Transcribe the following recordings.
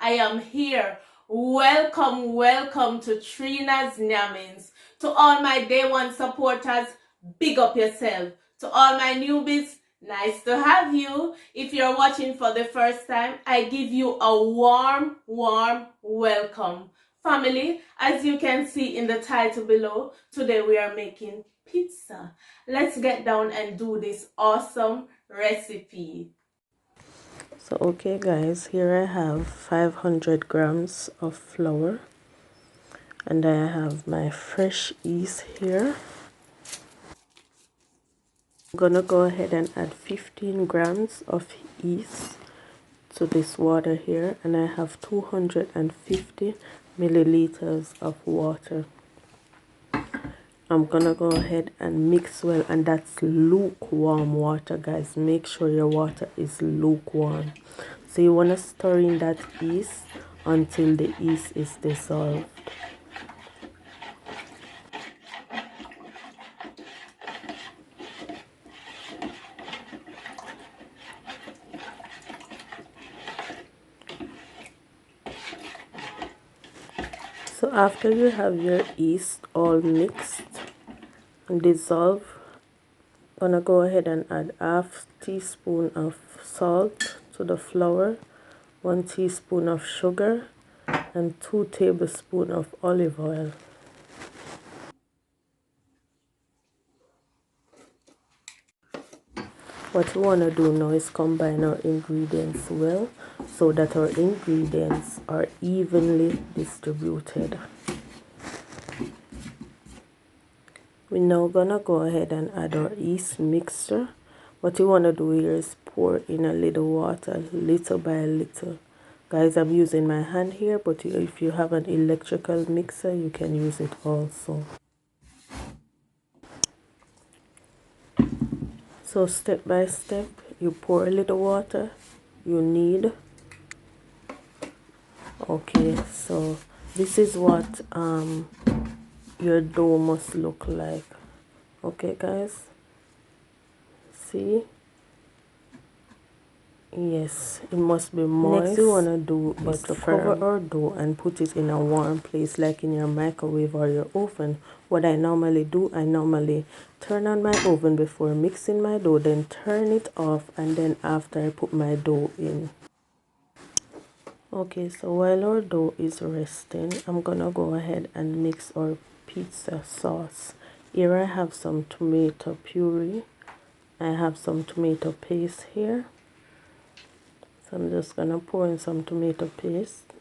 I am here. Welcome, welcome to Trina's Nyamins. To all my day one supporters, big up yourself. To all my newbies, nice to have you. If you're watching for the first time, I give you a warm welcome. Family, as you can see in the title below, today we are making pizza. Let's get down and do this awesome recipe. So okay guys, here I have 500 grams of flour, and I have my fresh yeast here. I'm gonna go ahead and add 15 grams of yeast to this water here, and I have 250 milliliters of water. I'm gonna go ahead and mix well, and that's lukewarm water, guys. Make sure your water is lukewarm. So you want to stir in that yeast until the yeast is dissolved. So after you have your yeast all mixed and dissolved, I'm gonna go ahead and add half teaspoon of salt to the flour, 1 teaspoon of sugar, and 2 tablespoons of olive oil. What we want to do now is combine our ingredients well so that our ingredients are evenly distributed. We're now gonna go ahead and add our yeast mixture. What you want to do here is pour in a little water, little by little. Guys, I'm using my hand here, but if you have an electrical mixer, you can use it also. So step by step, you pour a little water you need. Okay, so this is what your dough must look like. Okay guys, see? Yes, it must be moist. Next you want to do is to cover our dough and put it in a warm place, like in your microwave or your oven. What I normally do, I normally turn on my oven before mixing my dough, then turn it off, and then after I put my dough in. Okay, so while our dough is resting, I'm gonna go ahead and mix our pizza sauce. Here I have some tomato puree. I have some tomato paste here. So I'm just gonna pour in some tomato paste.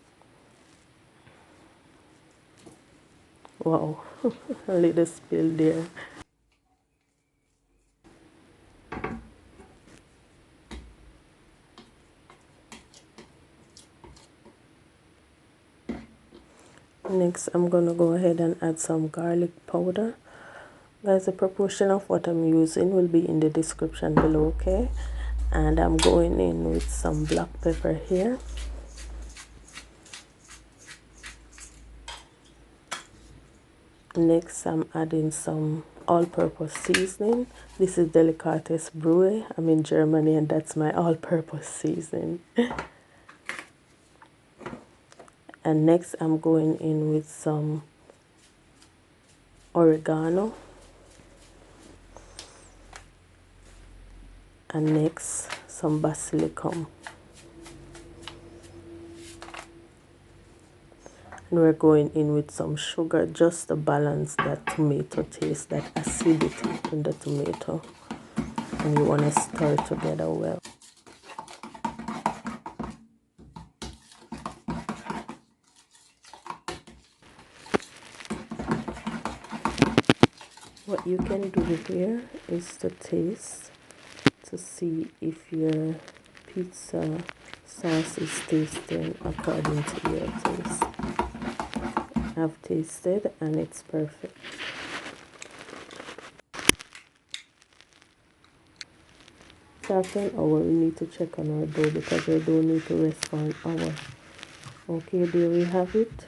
Wow, a little spill there. Next, I'm gonna go ahead and add some garlic powder. Guys, the proportion of what I'm using will be in the description below, okay? And I'm going in with some black pepper here. Next, I'm adding some all-purpose seasoning. This is Delikatess Bruhe. I'm in Germany, and that's my all-purpose seasoning. And next, I'm going in with some oregano. And next, some basilikum. And we're going in with some sugar just to balance that tomato taste, that acidity in the tomato. And you want to stir it together well. What you can do here is to taste to see if your pizza sauce is tasting according to your taste. I've tasted and it's perfect. So after an hour, we need to check on our dough because our dough needs to rest for an hour. Okay, there we have it.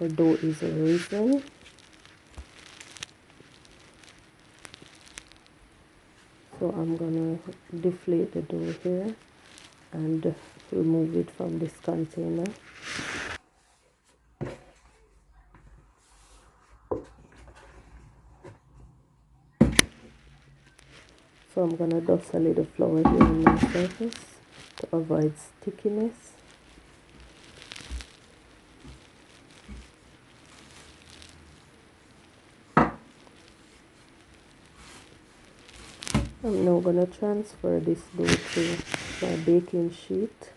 Our dough is risen. So I'm gonna deflate the dough here and remove it from this container. So I'm gonna dust a little flour here on my surface to avoid stickiness. I'm now gonna transfer this dough to my baking sheet.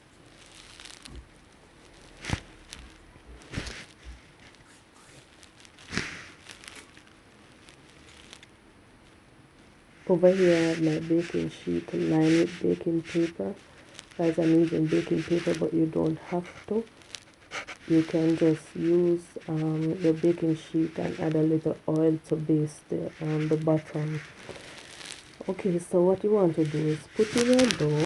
Over here I have my baking sheet lined with baking paper. Guys, I'm using baking paper, but you don't have to. You can just use your baking sheet and add a little oil to baste the bottom. Okay, so what you want to do is put in your dough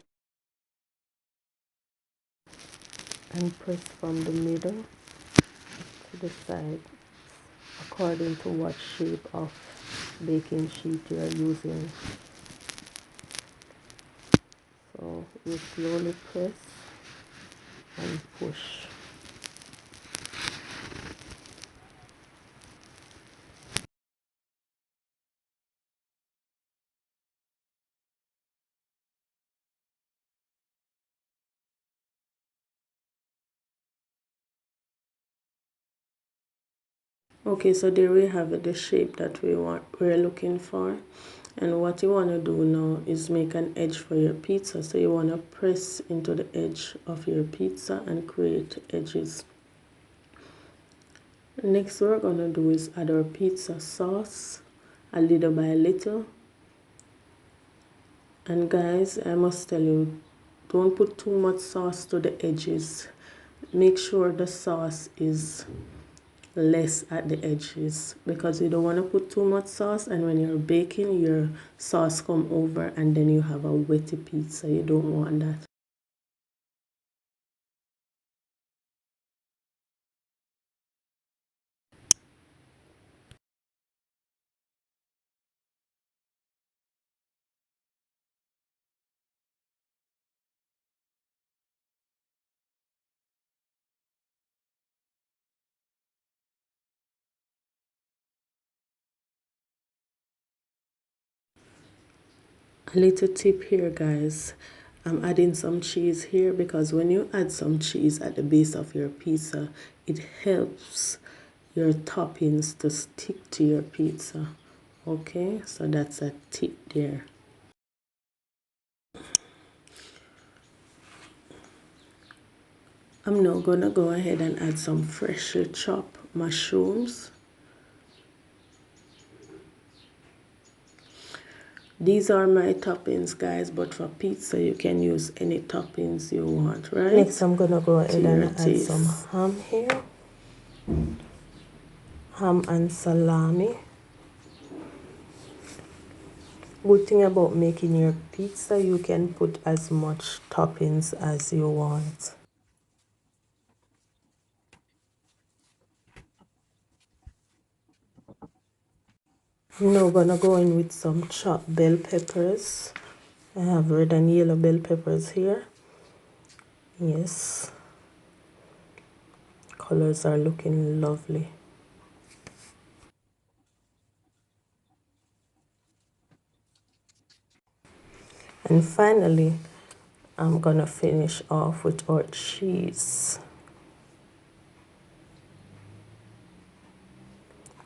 and press from the middle to the side according to what shape of baking sheet you are using. So you slowly press and push. Okay, so there we have it, the shape that we're looking for. And what you want to do now is make an edge for your pizza. So you want to press into the edge of your pizza and create edges. Next we're going to do is add our pizza sauce, a little by little. And guys, I must tell you, don't put too much sauce to the edges. Make sure the sauce is less at the edges, because you don't want to put too much sauce, and when you're baking your sauce come over and then you have a wetty pizza. You don't want that. A little tip here, guys. I'm adding some cheese here because when you add some cheese at the base of your pizza, it helps your toppings to stick to your pizza. Okay, so that's a tip there. I'm now gonna go ahead and add some freshly chopped mushrooms. These are my toppings, guys, but for pizza you can use any toppings you want, right? Next I'm gonna go ahead and add some ham here. Ham and salami. Good thing about making your pizza, you can put as much toppings as you want. I'm now gonna go in with some chopped bell peppers. I have red and yellow bell peppers here. Yes, colors are looking lovely. And finally, I'm gonna finish off with our cheese.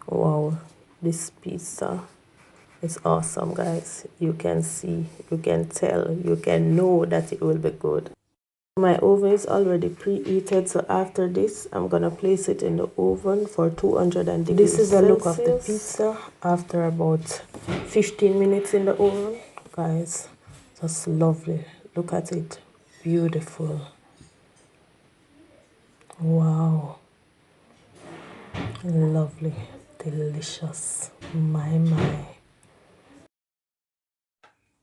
Wow, this pizza is awesome, guys. You can see, you can tell, you can know that it will be good. My oven is already preheated, so after this I'm gonna place it in the oven for 200 degrees. This is the look of the pizza after about 15 minutes in the oven, guys. Just lovely. Look at it, beautiful. Wow, lovely, delicious, my.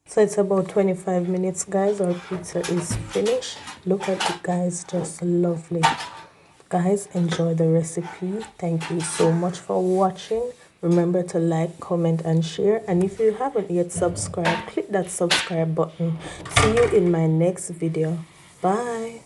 So it's about 25 minutes, guys. Our pizza is finished. Look at it, guys, just lovely. Guys, enjoy the recipe. Thank you so much for watching. Remember to like, comment and share, and if you haven't yet subscribed, click that subscribe button. See you in my next video. Bye.